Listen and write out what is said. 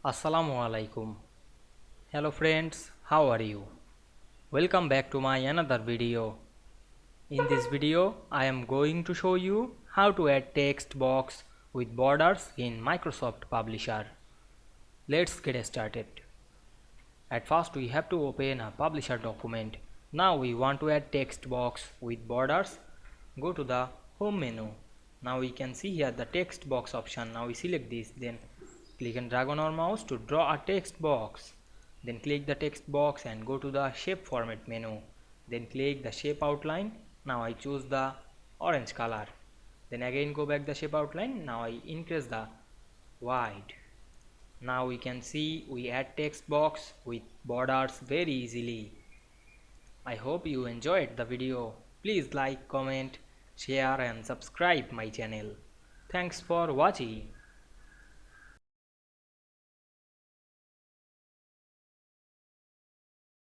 Assalamu Walaikum. Hello friends, how are you? Welcome back to my another video. In this video, I am going to show you how to add text box with borders in Microsoft Publisher. Let's get started. At first we have to open a Publisher document. Now we want to add text box with borders. Go to the Home menu. Now we can see here the text box option. Now we select this, then click and drag on our mouse to draw a text box. Then click the text box and go to the shape format menu. Then click the shape outline. Now I choose the orange color. Then again go back the shape outline. Now I increase the white. Now we can see we add text box with borders very easily. I hope you enjoyed the video. Please like, comment, share and subscribe my channel. Thanks for watching.